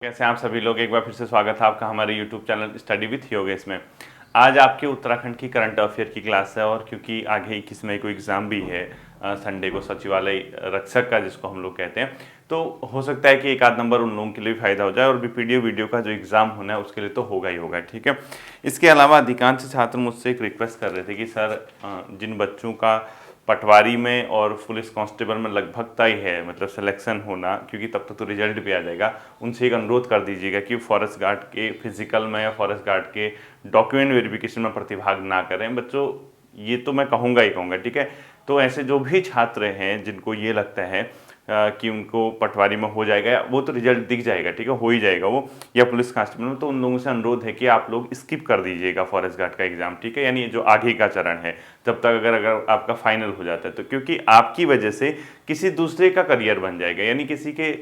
कैसे हैं आप सभी लोग। एक बार फिर से स्वागत है आपका हमारे YouTube channel study with Yogesh में। आज आपके उत्तराखंड की करंट अफेयर की क्लास है और क्योंकि आगे 21 मई को एग्ज़ाम भी है संडे को सचिवालय रक्षक का जिसको हम लोग कहते हैं, तो हो सकता है कि एक आध नंबर उन लोगों के लिए फ़ायदा हो जाए और बीपीडीओ वीडियो का जो एग्ज़ाम होना है उसके लिए तो होगा ही होगा। ठीक है, इसके अलावा अधिकांश छात्र मुझसे एक रिक्वेस्ट कर रहे थे कि सर जिन बच्चों का पटवारी में और पुलिस कांस्टेबल में लगभग तय है, मतलब सिलेक्शन होना, क्योंकि तब तक तो रिजल्ट भी आ जाएगा, उनसे एक अनुरोध कर दीजिएगा कि फॉरेस्ट गार्ड के फिजिकल में या फॉरेस्ट गार्ड के डॉक्यूमेंट वेरिफिकेशन में प्रतिभाग ना करें बच्चों। ये तो मैं कहूँगा ही कहूँगा। ठीक है, तो ऐसे जो भी छात्र हैं जिनको ये लगता है कि उनको पटवारी में हो जाएगा, वो तो रिजल्ट दिख जाएगा, ठीक है, हो ही जाएगा वो, या पुलिस कांस्टेबल में, तो उन लोगों से अनुरोध है कि आप लोग स्किप कर दीजिएगा फॉरेस्ट गार्ड का एग्जाम। ठीक है, यानी जो आगे का चरण है जब तक अगर आपका फाइनल हो जाता है तो, क्योंकि आपकी वजह से किसी दूसरे का करियर बन जाएगा, यानी किसी के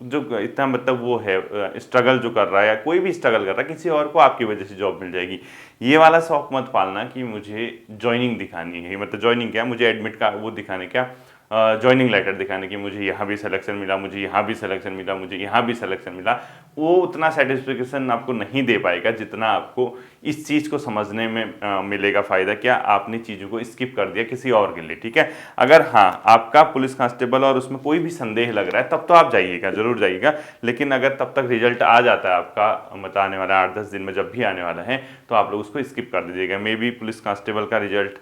जो इतना मतलब वो है स्ट्रगल जो कर रहा है या कोई भी स्ट्रगल कर रहा है, किसी और को आपकी वजह से जॉब मिल जाएगी। ये वाला शौक मत पालना कि मुझे ज्वाइनिंग दिखानी है, मतलब ज्वाइनिंग क्या, मुझे एडमिट का वो दिखाने, क्या ज्वाइनिंग लेटर दिखाने की, मुझे यहाँ भी सिलेक्शन मिला, मुझे यहाँ भी सिलेक्शन मिला, मुझे यहाँ भी सिलेक्शन मिला। वो उतना सेटिस्फिकेशन आपको नहीं दे पाएगा जितना आपको इस चीज़ को समझने में मिलेगा फ़ायदा। क्या आपने चीज़ों को स्किप कर दिया किसी और के लिए। ठीक है, अगर हाँ आपका पुलिस कांस्टेबल और उसमें कोई भी संदेह लग रहा है तब तो आप जाइएगा, जरूर जाइएगा, लेकिन अगर तब तक रिजल्ट आ जाता है आपका, मतलब आने वाला 8-10 दिन में जब भी आने वाला है, तो आप लोग उसको स्किप कर दीजिएगा। मे बी पुलिस कांस्टेबल का रिजल्ट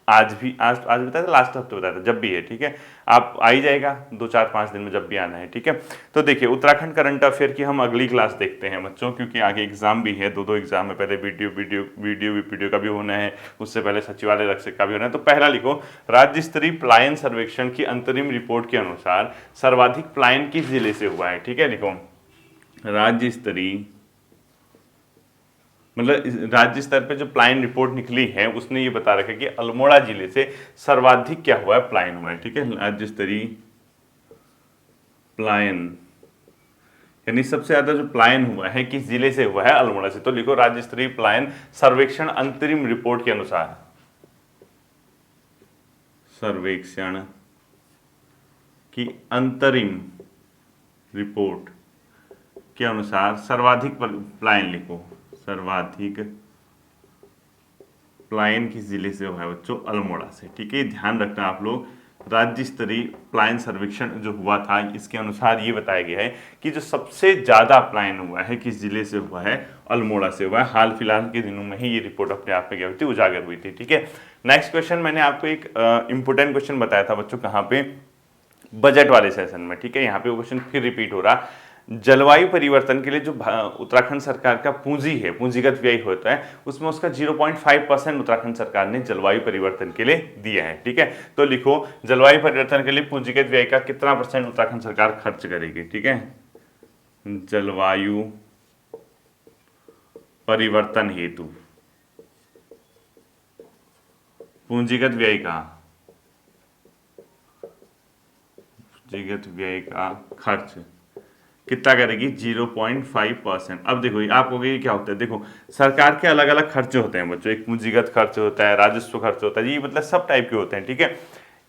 आज बताया था, लास्ट हफ्ते बताया था, जब भी है। ठीक है, आप आ ही जाएगा 2-4-5 दिन में जब भी आना है। ठीक है, तो देखिए उत्तराखंड करंट अफेयर की हम अगली क्लास देखते हैं बच्चों, क्योंकि आगे एग्जाम भी है, दो एग्जाम है, पहले वीडियो का भी होना है, उससे पहले सचिवालय रक्षक का भी होना है। तो पहला लिखो, राज्य स्तरीय पलायन सर्वेक्षण की अंतरिम रिपोर्ट के अनुसार सर्वाधिक पलायन किस जिले से हुआ है। ठीक है, लिखो राज्य स्तरीय, मतलब राज्य स्तर पे जो पलायन रिपोर्ट निकली है उसने ये बता रखा है कि अल्मोड़ा जिले से सर्वाधिक क्या हुआ है, पलायन हुआ है। ठीक है, राज्य स्तरीय पलायन, यानी सबसे ज्यादा जो पलायन हुआ है किस जिले से हुआ है, अल्मोड़ा से। तो लिखो राज्य स्तरीय पलायन सर्वेक्षण अंतरिम रिपोर्ट के अनुसार, सर्वेक्षण की अंतरिम रिपोर्ट के अनुसार सर्वाधिक पलायन लिखो, सर्वाधिक पलायन किस जिले से हुआ है बच्चों, अल्मोड़ा से। ठीक है, ध्यान रखना आप लोग, राज्य स्तरीय पलायन सर्वेक्षण जो हुआ था इसके अनुसार ये बताया गया है कि जो सबसे ज्यादा पलायन हुआ है किस जिले से हुआ है, अल्मोड़ा से हुआ है। हाल फिलहाल के दिनों में ही ये रिपोर्ट अपने आप में क्या हुई थी, उजागर हुई थी। ठीक है, नेक्स्ट क्वेश्चन, मैंने आपको एक इंपोर्टेंट क्वेश्चन बताया था बच्चों, कहाँ पे, बजट वाले सेशन में। ठीक है, यहाँ पे वो क्वेश्चन फिर रिपीट हो रहा, जलवायु परिवर्तन के लिए जो उत्तराखंड सरकार का पूंजी है, पूंजीगत व्यय होता है, उसमें उसका 0.5% उत्तराखंड सरकार ने जलवायु परिवर्तन के लिए दिया है। ठीक है, तो लिखो जलवायु परिवर्तन के लिए पूंजीगत व्यय का कितना % उत्तराखंड सरकार खर्च करेगी। ठीक है, जलवायु परिवर्तन हेतु पूंजीगत व्यय का, पूंजीगत व्यय का खर्च कितना करेगी, 0.5%। अब देखो आप कहोगे ये क्या होता है, देखो सरकार के अलग अलग खर्चे होते हैं बच्चों, एक पूंजीगत खर्च होता है, राजस्व खर्च होता है, ये मतलब सब टाइप के होते हैं। ठीक है,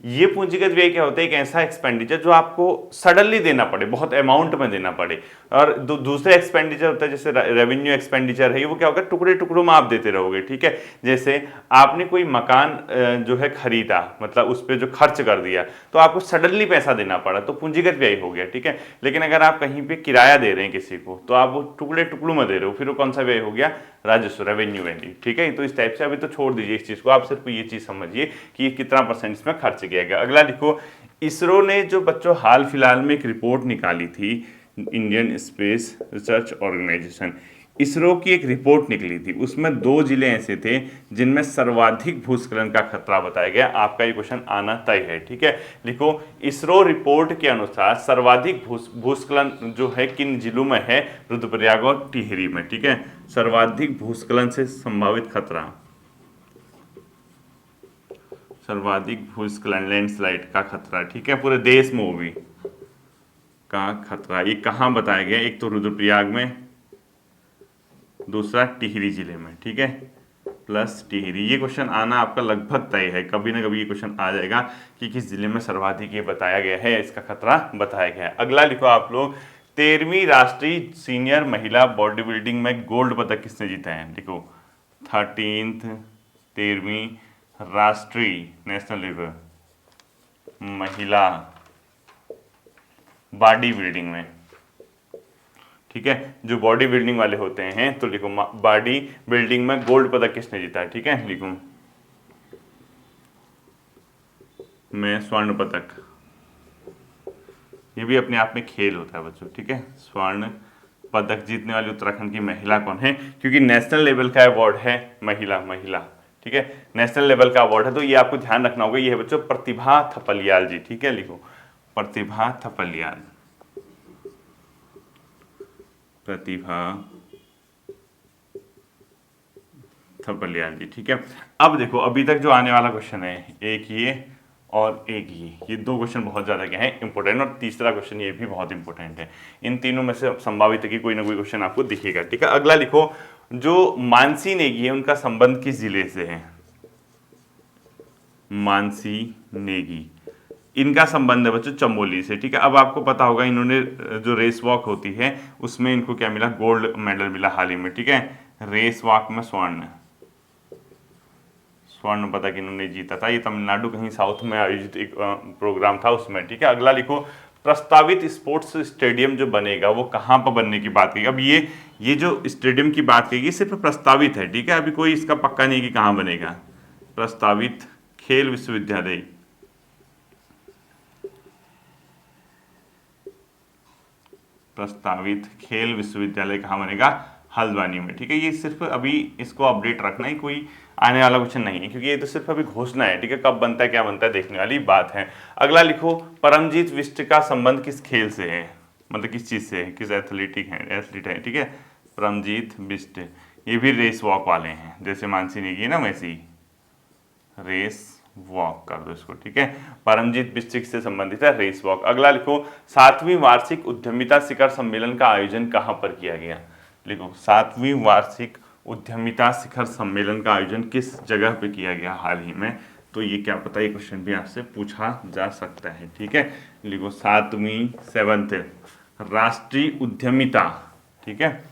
ये पूंजीगत व्यय क्या होता है, एक ऐसा एक्सपेंडिचर जो आपको सडनली देना पड़े, बहुत अमाउंट में देना पड़े। और दूसरे एक्सपेंडिचर होता है जैसे रेवेन्यू एक्सपेंडिचर है, वो क्या होगा, टुकड़े टुकड़ों में आप देते रहोगे। ठीक है, जैसे आपने कोई मकान जो है खरीदा, मतलब उस पर जो खर्च कर दिया, तो आपको सडनली पैसा देना पड़ा, तो पूंजीगत व्यय हो गया। ठीक है, लेकिन अगर आप कहीं पे किराया दे रहे हैं किसी को, तो आप वो टुकड़े टुकड़ों में दे रहे हो, फिर वो कौन सा व्यय हो गया, राजस्व, रेवेन्यू वैल्यू। ठीक है, तो इस टाइप से अभी तो छोड़ दीजिए इस चीज को, आप सिर्फ ये चीज समझिए कि ये कितना % इसमें खर्च किया गया। अगला लिखो, इसरो ने जो बच्चों हाल फिलहाल में एक रिपोर्ट निकाली थी, Indian space research organisation, ISRO की एक रिपोर्ट निकली थी, उसमें 2 जिले ऐसे थे जिनमें सर्वाधिक भूस्खलन का खतरा बताया गया। आपका ये क्वेश्चन आना तय है। ठीक है, लिखो इसरो रिपोर्ट के अनुसार सर्वाधिक भूस्खलन जो है किन जिलों में है, रुद्रप्रयाग और टिहरी में। ठीक है, सर्वाधिक भूस्खलन से संभावित खतरा, सर्वाधिक भूस्खलन, लैंडस्लाइड का खतरा। ठीक है, पूरे देश में वो भी का खतरा, ये कहाँ बताया गया, एक तो रुद्रप्रयाग में, दूसरा टिहरी जिले में। ठीक है, प्लस टिहरी। ये क्वेश्चन आना आपका लगभग तय है, कभी ना कभी ये क्वेश्चन आ जाएगा कि किस जिले में सर्वाधिक ये बताया गया है, इसका खतरा बताया गया है। अगला लिखो आप लोग, 13वीं राष्ट्रीय सीनियर महिला बॉडी बिल्डिंग में गोल्ड पदक किसने जीता है? देखो 13वीं राष्ट्रीय नेशनल लेवल महिला बॉडी बिल्डिंग में, ठीक है, जो बॉडी बिल्डिंग वाले होते हैं, तो लिखो बॉडी बिल्डिंग में गोल्ड पदक किसने जीता है? ठीक है, लिखो मैं स्वर्ण पदक। ये भी अपने आप में खेल होता है बच्चों, ठीक है। स्वर्ण पदक जीतने वाली उत्तराखंड की महिला कौन है? क्योंकि नेशनल लेवल का अवार्ड है महिला, ठीक है, नेशनल लेवल का अवार्ड है, तो ये आपको ध्यान रखना होगा। ये है बच्चों प्रतिभा थपलियाल जी, ठीक है, लिखो प्रतिभा थपलियाल, प्रतिभा थपलियाल जी, ठीक है। अब देखो अभी तक जो आने वाला क्वेश्चन है, एक ये और एक ये दो क्वेश्चन बहुत ज़्यादा क्या है इंपॉर्टेंट, और तीसरा क्वेश्चन ये भी बहुत इंपॉर्टेंट है। इन तीनों में से संभावित है कि कोई ना कोई क्वेश्चन आपको दिखेगा, ठीक है। अगला लिखो, जो मानसी नेगी है उनका संबंध किस जिले से है? मानसी नेगी, इनका संबंध है बच्चों चमोली से, ठीक है। अब आपको पता होगा इन्होंने जो रेस वॉक होती है उसमें इनको क्या मिला? गोल्ड मेडल मिला हाल ही में, ठीक है। रेस वॉक में स्वर्ण पदक इन्होंने जीता था। ये तमिलनाडु कहीं साउथ में आयोजित एक प्रोग्राम था उसमें, ठीक है। अगला लिखो, प्रस्तावित स्पोर्ट्स स्टेडियम जो बनेगा वो कहाँ पर बनने की बात कही? अब ये जो स्टेडियम की बात कही सिर्फ प्रस्तावित है, ठीक है, अभी कोई इसका पक्का नहीं कि कहाँ बनेगा। प्रस्तावित खेल विश्वविद्यालय, प्रस्तावित खेल विश्वविद्यालय कहाँ बनेगा? हल्द्वानी में, ठीक है। ये सिर्फ अभी इसको अपडेट रखना है, कोई आने वाला क्वेश्चन नहीं है, क्योंकि ये तो सिर्फ अभी घोषणा है, ठीक है। कब बनता है क्या बनता है देखने वाली बात है। अगला लिखो, परमजीत बिष्ट का संबंध किस खेल से है? मतलब किस चीज से है, किस एथलीट है, ठीक है। परमजीत बिष्ट ये भी रेस वॉक वाले हैं, जैसे मानसी नेगी है ना वैसे ही रेस वॉक कर दो इसको, ठीक है। परमजीत बिष्ट से संबंधित है रेस वॉक। अगला लिखो, 7वीं वार्षिक उद्यमिता शिखर सम्मेलन का आयोजन कहाँ पर किया गया? लिखो 7वीं वार्षिक उद्यमिता शिखर सम्मेलन का आयोजन किस जगह पे किया गया हाल ही में? तो ये क्या पता, ये क्वेश्चन भी आपसे पूछा जा सकता है, ठीक है। लिखो 7th राष्ट्रीय उद्यमिता, ठीक है,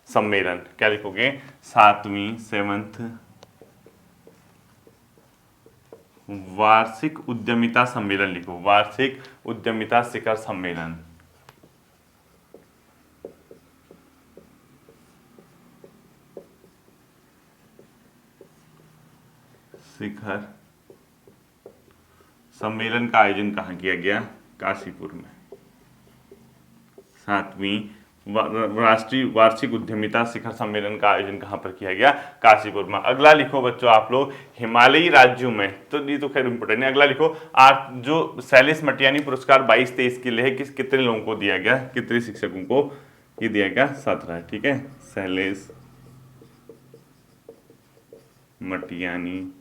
सम्मेलन, क्या लिखोगे? 7th वार्षिक उद्यमिता सम्मेलन लिखो, वार्षिक उद्यमिता शिखर सम्मेलन, शिखर सम्मेलन का आयोजन कहाँ किया गया? काशीपुर में। 7वीं राष्ट्रीय वार्षिक उद्यमिता शिखर सम्मेलन का आयोजन कहाँ पर किया गया? काशीपुर में। अगला लिखो बच्चों आप लोग, हिमालयी राज्यों में, तो ये तो खैर इंपोर्टेंट है। अगला लिखो, जो शैलेश मटियानी पुरस्कार 22-23 के लिए है, कितने लोगों को दिया गया, कितने शिक्षकों को ये दिया गया? 17, ठीक है। शैलेश मटियानी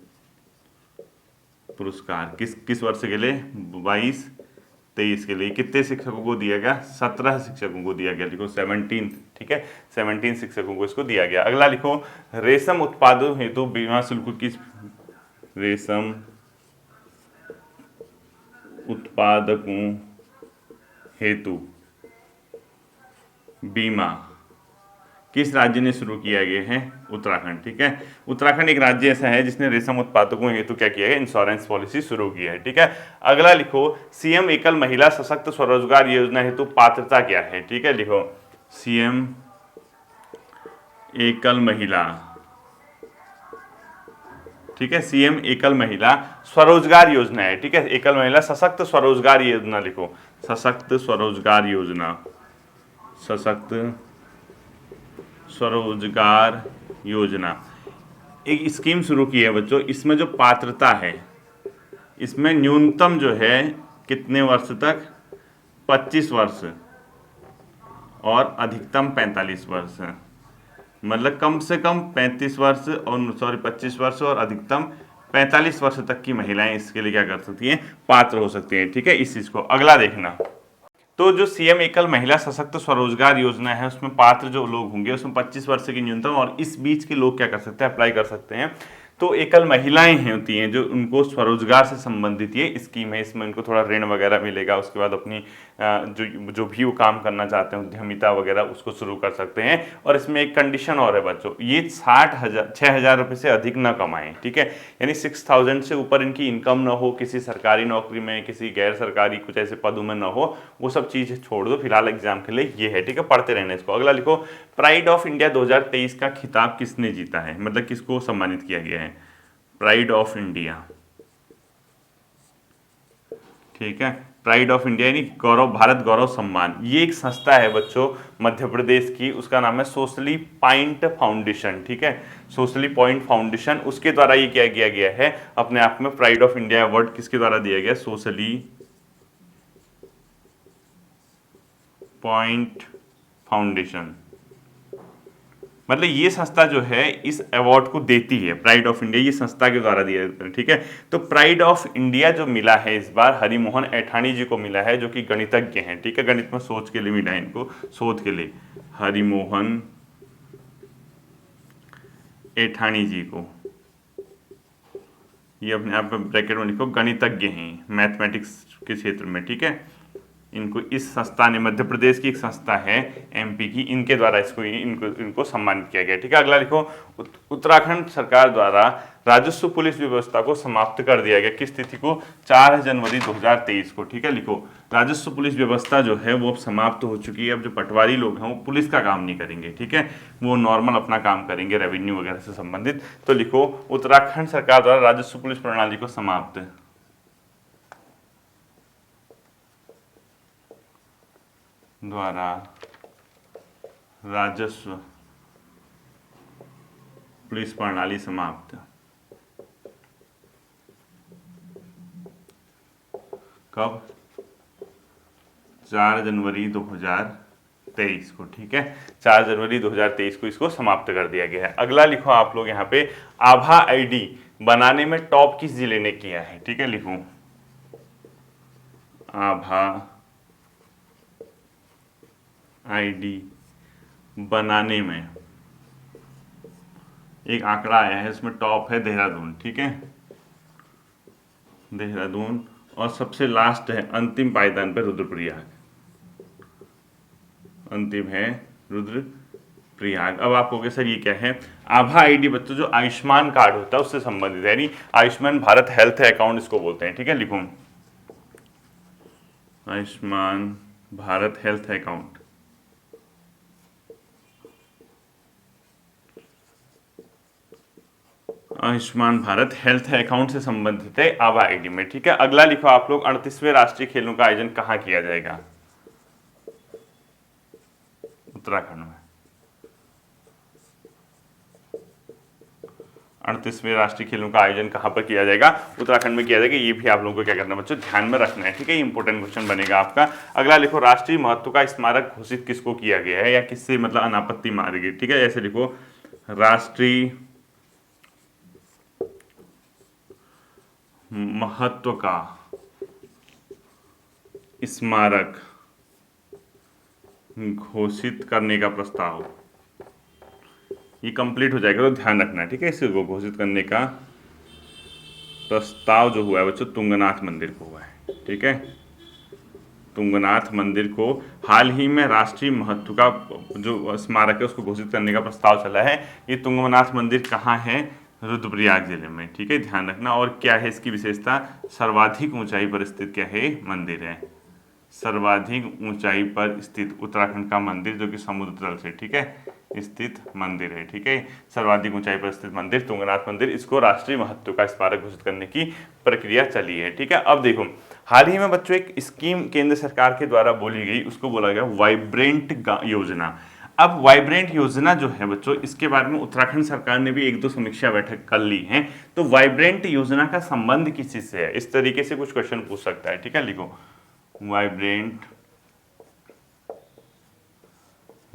पुरस्कार किस वर्ष के लिए? 22-23 के लिए। कितने शिक्षकों को दिया गया? 17 शिक्षकों को दिया गया, लिखो 17, ठीक है, 17 शिक्षकों को इसको दिया गया। अगला लिखो, रेशम उत्पादों हेतु बीमा शुल्क किस, रेशम उत्पादकों हेतु बीमा किस राज्य ने शुरू किया गया है? उत्तराखंड, ठीक है। उत्तराखंड एक राज्य ऐसा है जिसने रेशम उत्पादकों हेतु क्या किया है? इंश्योरेंस पॉलिसी शुरू की है, ठीक है। अगला लिखो, सीएम एकल महिला सशक्त स्वरोजगार योजना हेतु पात्रता क्या है? ठीक है, लिखो सीएम एकल महिला, ठीक है, सीएम एकल महिला स्वरोजगार योजना है, ठीक है। एकल महिला सशक्त स्वरोजगार योजना लिखो, सशक्त स्वरोजगार योजना, सशक्त स्वरोजगार योजना एक स्कीम शुरू की है बच्चों। इसमें जो पात्रता है, इसमें न्यूनतम जो है कितने वर्ष तक? 25 वर्ष और अधिकतम 45 वर्ष, मतलब कम से कम 35 वर्ष और 25 वर्ष और अधिकतम 45 वर्ष तक की महिलाएं इसके लिए क्या कर सकती हैं? पात्र हो सकती हैं, ठीक है। इस चीज को अगला देखना, तो जो सीएम एकल महिला सशक्त स्वरोजगार योजना है उसमें पात्र जो लोग होंगे उसमें 25 वर्ष की न्यूनतम और इस बीच के लोग क्या कर सकते हैं? अप्लाई कर सकते हैं। तो एकल महिलाएं हैं होती हैं जो उनको स्वरोजगार से संबंधित ये स्कीम है, इसमें उनको थोड़ा ऋण वगैरह मिलेगा, उसके बाद अपनी जो जो भी वो काम करना चाहते हैं उद्यमिता वगैरह उसको शुरू कर सकते हैं। और इसमें एक कंडीशन और है बच्चों, ये 6,000 रुपये से अधिक ना कमाएं, ठीक है, यानी 6,000 से ऊपर इनकी इनकम ना हो, किसी सरकारी नौकरी में, किसी गैर सरकारी कुछ ऐसे पदों में ना हो, वो सब चीज़ छोड़ दो फिलहाल एग्जाम के लिए, ये है, ठीक है, पढ़ते रहने इसको। अगला लिखो, प्राइड ऑफ इंडिया 2023 का खिताब किसने जीता है, मतलब किसको सम्मानित किया गया है, प्राइड ऑफ इंडिया, ठीक है, प्राइड ऑफ इंडिया यानी गौरव, भारत गौरव सम्मान, ये एक संस्था है बच्चों मध्य प्रदेश की, उसका नाम है सोशली पॉइंट फाउंडेशन, ठीक है, सोशली पॉइंट फाउंडेशन, उसके द्वारा ये क्या किया गया है, अपने आप में प्राइड ऑफ इंडिया अवार्ड किसके द्वारा दिया गया, सोशली पॉइंट फाउंडेशन, मतलब ये संस्था जो है इस अवार्ड को देती है, प्राइड ऑफ इंडिया ये संस्था के द्वारा दिया जाता है, ठीक है। तो प्राइड ऑफ इंडिया जो मिला है इस बार हरिमोहन ऐठानी जी को मिला है, जो कि गणितज्ञ हैं, ठीक है, गणित में सोच के लिए मिला है इनको, शोध के लिए, हरिमोहन ऐठानी जी को, ये अपने आप में ब्रैकेट में लिखो, गणितज्ञ हैं मैथमेटिक्स के क्षेत्र में, ठीक है, इनको इस संस्था ने, मध्य प्रदेश की एक संस्था है एमपी की, इनके द्वारा इनको सम्मानित किया गया, ठीक है। अगला लिखो, उत्तराखंड सरकार द्वारा राजस्व पुलिस व्यवस्था को समाप्त कर दिया गया, किस तिथि को, 4 जनवरी 2023 को, ठीक है, लिखो, राजस्व पुलिस व्यवस्था जो है वो अब समाप्त हो चुकी है, अब जो पटवारी लोग हैं वो पुलिस का काम नहीं करेंगे, ठीक है, वो नॉर्मल अपना काम करेंगे रेवेन्यू वगैरह से संबंधित। तो लिखो, उत्तराखंड सरकार द्वारा राजस्व पुलिस प्रणाली को समाप्त द्वारा राजस्व पुलिस प्रणाली समाप्त, कब, 4 जनवरी 2023 को, ठीक है, 4 जनवरी 2023 को इसको समाप्त कर दिया गया है। अगला लिखो आप लोग यहाँ पे, आभा आईडी बनाने में टॉप किस जिले ने किया है, ठीक है, लिखो, आभा आईडी बनाने में एक आंकड़ा आया है, इसमें टॉप है देहरादून, ठीक है, देहरादून, और सबसे लास्ट है अंतिम पायदान पे रुद्रप्रयाग, अंतिम है रुद्रप्रयाग। अब आप कहोगे सर ये क्या है, आभा आईडी बच्चों जो आयुष्मान कार्ड होता है उससे संबंधित है, यानी आयुष्मान भारत हेल्थ अकाउंट इसको बोलते हैं, ठीक है, लिखो, Ayushman Bharat health account, Ayushman Bharat health account से संबंधित है आभा आईडी में, ठीक है। अगला लिखो आप लोग, 38वें राष्ट्रीय खेलों का आयोजन कहाँ किया जाएगा, उत्तराखंड में, 38वें राष्ट्रीय खेलों का आयोजन कहाँ पर किया जाएगा, उत्तराखंड में किया जाएगा, ये भी आप लोगों को क्या करना है बच्चों, ध्यान में रखना है, ठीक है, इंपॉर्टेंट क्वेश्चन बनेगा आपका। अगला लिखो, राष्ट्रीय महत्व का स्मारक घोषित किसको किया गया है, या किससे मतलब अनापत्ति मारी गई, ठीक है, ऐसे लिखो, राष्ट्रीय महत्व का स्मारक घोषित करने का प्रस्ताव, ये कंप्लीट हो जाएगा तो ध्यान रखना है, ठीक है, इसको घोषित करने का प्रस्ताव जो हुआ है बच्चों तुंगनाथ मंदिर को हुआ है, ठीक है, तुंगनाथ मंदिर को हाल ही में राष्ट्रीय महत्व का जो स्मारक है उसको घोषित करने का प्रस्ताव चला है। ये तुंगनाथ मंदिर कहाँ है, रुद्रप्रयाग जिले में, ठीक है, ध्यान रखना। और क्या है इसकी विशेषता, सर्वाधिक ऊंचाई पर स्थित क्या है मंदिर है, सर्वाधिक ऊंचाई पर स्थित उत्तराखंड का मंदिर जो कि समुद्र तल से, ठीक है, स्थित मंदिर है, ठीक है, सर्वाधिक ऊंचाई पर स्थित मंदिर तुंगनाथ मंदिर, इसको राष्ट्रीय महत्व का स्मारक घोषित करने की प्रक्रिया चली है, ठीक है। अब देखो, हाल ही में बच्चों एक स्कीम केंद्र सरकार के द्वारा बोली गई, उसको बोला गया वाइब्रेंट योजना। अब वाइब्रेंट योजना जो है बच्चों, इसके बारे में उत्तराखंड सरकार ने भी 1-2 समीक्षा बैठक कर ली है। तो वाइब्रेंट योजना का संबंध किस चीज से है, इस तरीके से कुछ क्वेश्चन पूछ सकता है, ठीक है, लिखो, वाइब्रेंट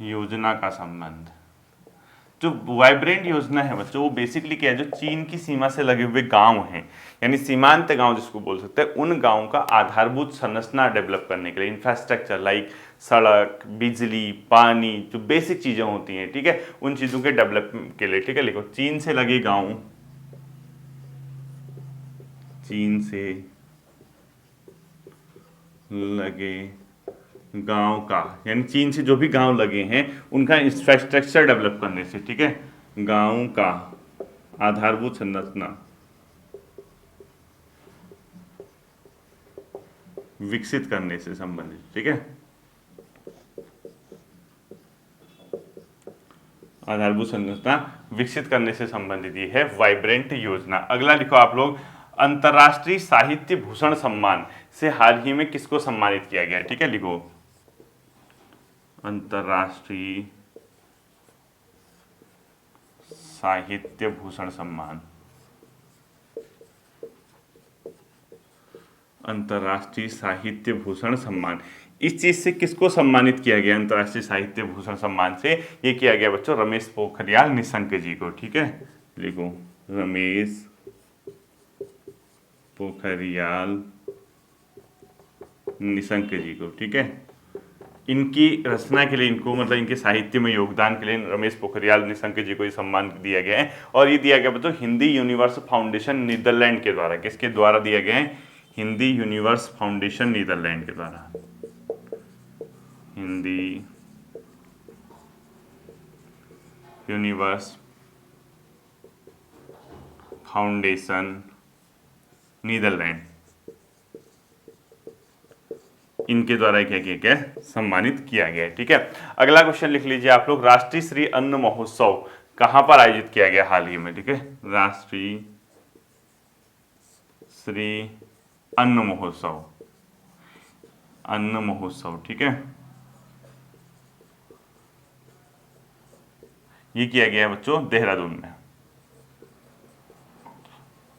योजना का संबंध, जो वाइब्रेंट योजना है बच्चों वो बेसिकली क्या है, जो चीन की सीमा से लगे हुए गांव हैं, यानी सीमांत गांव जिसको बोल सकते हैं, उन गांवों का आधारभूत संरचना डेवलप करने के लिए, इंफ्रास्ट्रक्चर लाइक सड़क, बिजली, पानी, जो बेसिक चीजें होती हैं, ठीक है, उन चीजों के डेवलप के लिए, ठीक है, लिखो, चीन से लगे गांव चीन से लगे गांव का, यानी चीन से जो भी गांव लगे हैं उनका इंफ्रास्ट्रक्चर डेवलप करने से, ठीक है, गांव का आधारभूत संरचना विकसित करने से संबंधित, ठीक है, आधारभूत संरचना विकसित करने से संबंधित ये है वाइब्रेंट योजना। अगला लिखो आप लोग, अंतर्राष्ट्रीय साहित्य भूषण सम्मान से हाल ही में किसको सम्मानित किया गया, ठीक है, लिखो अंतर्राष्ट्रीय साहित्य भूषण सम्मान, अंतर्राष्ट्रीय साहित्य भूषण सम्मान, इस चीज से किसको सम्मानित किया गया अंतर्राष्ट्रीय साहित्य भूषण सम्मान से, ये किया गया बच्चों रमेश पोखरियाल निशंक जी को, ठीक है, लिखो रमेश पोखरियाल निशंक जी को, ठीक है, इनकी रचना के लिए, इनको मतलब इनके साहित्य में योगदान के लिए रमेश पोखरियाल निशंक जी को ये सम्मान दिया गया है। और ये दिया गया बच्चों हिंदी यूनिवर्स फाउंडेशन नीदरलैंड के द्वारा, किसके द्वारा दिया गया है, हिंदी यूनिवर्स फाउंडेशन नीदरलैंड के द्वारा, हिंदी यूनिवर्स फाउंडेशन नीदरलैंड, इनके द्वारा क्या किया गया, सम्मानित किया गया, ठीक है। अगला क्वेश्चन लिख लीजिए आप लोग, राष्ट्रीय श्री अन्न महोत्सव कहां पर आयोजित किया गया हाल ही में, ठीक है, राष्ट्रीय श्री अन्न महोत्सव, अन्न महोत्सव, ठीक है, ये किया गया है बच्चों देहरादून में,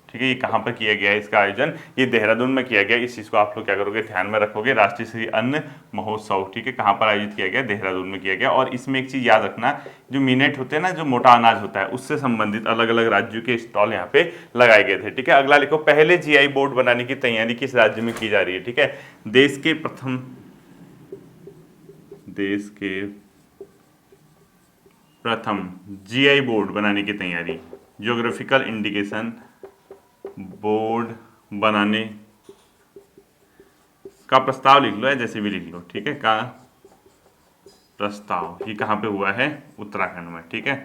ठीक है, ये कहां पर किया गया है इसका आयोजन, ये देहरादून में किया गया। इस चीज को आप लोग क्या करोगे, ध्यान में रखोगे, राष्ट्रीय श्री अन्न महोत्सव, ठीक है, कहां पर आयोजित किया गया, देहरादून में किया गया। और इसमें एक चीज याद रखना, जो मिनेट होते हैं ना, जो मोटा अनाज होता है, उससे संबंधित अलग अलग राज्यों के स्टॉल यहाँ पे लगाए गए थे, ठीक है। अगला लिखो, पहले जीआई बोर्ड बनाने की तैयारी किस राज्य में की जा रही है, ठीक है, देश के प्रथम जीआई बोर्ड बनाने की तैयारी, ज्योग्राफिकल इंडिकेशन बोर्ड बनाने का प्रस्ताव लिख लो, या जैसे भी लिख लो, ठीक है, का प्रस्ताव, ये कहाँ पे हुआ है, उत्तराखंड में, ठीक है,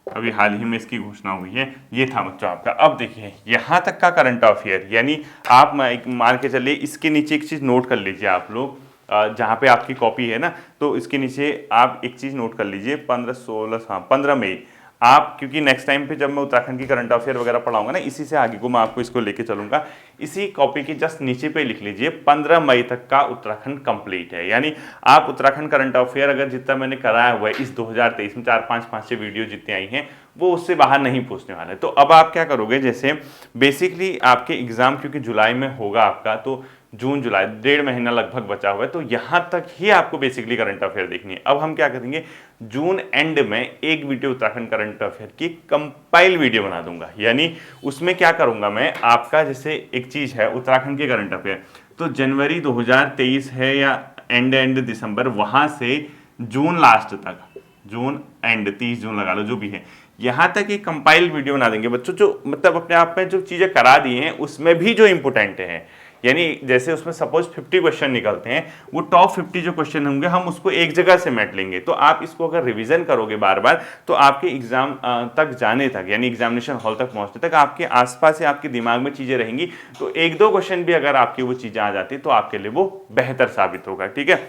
अभी हाल ही में इसकी घोषणा हुई है। ये था बच्चों आपका। अब देखिए यहाँ तक का करंट अफेयर, यानी आप मान के चलिए इसके नीचे एक चीज नोट कर लीजिए आप लोग, जहाँ पे आपकी कॉपी है ना, तो इसके नीचे आप एक चीज नोट कर लीजिए, 15 मई आप, क्योंकि नेक्स्ट टाइम पे जब मैं उत्तराखंड की करंट अफेयर वगैरह पढ़ाऊंगा ना, इसी से आगे को मैं आपको इसको लेके चलूंगा, इसी कॉपी के जस्ट नीचे पे लिख लीजिए 15 मई तक का उत्तराखंड कंप्लीट है। यानी आप उत्तराखंड करंट अफेयर अगर जितना मैंने कराया हुआ है इस 2023 में, 4-5 वीडियो जितने आई हैं, वो उससे बाहर नहीं पूछने वाले। तो अब आप क्या करोगे, जैसे बेसिकली आपके एग्जाम क्योंकि जुलाई में होगा आपका, तो जून जुलाई 1.5 महीना लगभग बचा हुआ है, तो यहां तक ही आपको बेसिकली करंट अफेयर देखनी है। अब हम क्या करेंगे, जून एंड में एक वीडियो उत्तराखंड करंट अफेयर की कंपाइल वीडियो बना दूंगा। यानी उसमें क्या करूंगा मैं, आपका जैसे एक चीज है उत्तराखंड के करंट अफेयर, तो जनवरी 2023 है या एंड दिसंबर, वहां से जून लास्ट तक, जून एंड 30 जून लगा लो, जो भी है, यहां तक एक कंपाइल वीडियो बना देंगे बच्चों, जो मतलब अपने आप में जो चीजें करा दी हैं उसमें भी जो इंपोर्टेंट है। यानी जैसे उसमें सपोज 50 क्वेश्चन निकलते हैं, वो टॉप 50 जो क्वेश्चन होंगे हम उसको एक जगह से मैट लेंगे। तो आप इसको अगर रिवीजन करोगे बार बार, तो आपके एग्जाम तक जाने तक, यानी एग्जामिनेशन हॉल तक पहुंचने तक आपके आसपास से आपके दिमाग में चीजें रहेंगी। तो 1-2 क्वेश्चन भी अगर आपकी वो चीजें आ जाती तो आपके लिए वो बेहतर साबित होगा, ठीक है।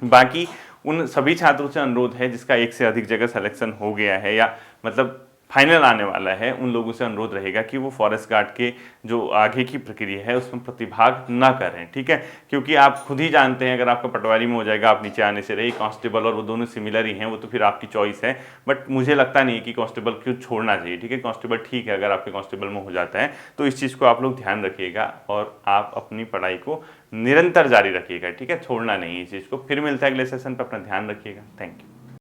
बाकी उन सभी छात्रों से अनुरोध है जिसका एक से अधिक जगह सिलेक्शन हो गया है या मतलब फाइनल आने वाला है, उन लोगों से अनुरोध रहेगा कि वो फॉरेस्ट गार्ड के जो आगे की प्रक्रिया है उसमें प्रतिभाग ना करें, ठीक है। क्योंकि आप खुद ही जानते हैं, अगर आपका पटवारी में हो जाएगा, आप नीचे आने से रही, कांस्टेबल और वो दोनों सिमिलर ही हैं, वो तो फिर आपकी चॉइस है। बट मुझे लगता नहीं है कि कांस्टेबल क्यों छोड़ना चाहिए, ठीक है। कांस्टेबल ठीक है, अगर आपके कांस्टेबल में हो जाता है तो इस चीज़ को आप लोग ध्यान रखिएगा और आप अपनी पढ़ाई को निरंतर जारी रखिएगा, ठीक है, छोड़ना नहीं है इस चीज़ को। फिर मिलता है अगले सेशन पर, अपना ध्यान रखिएगा। Thank you.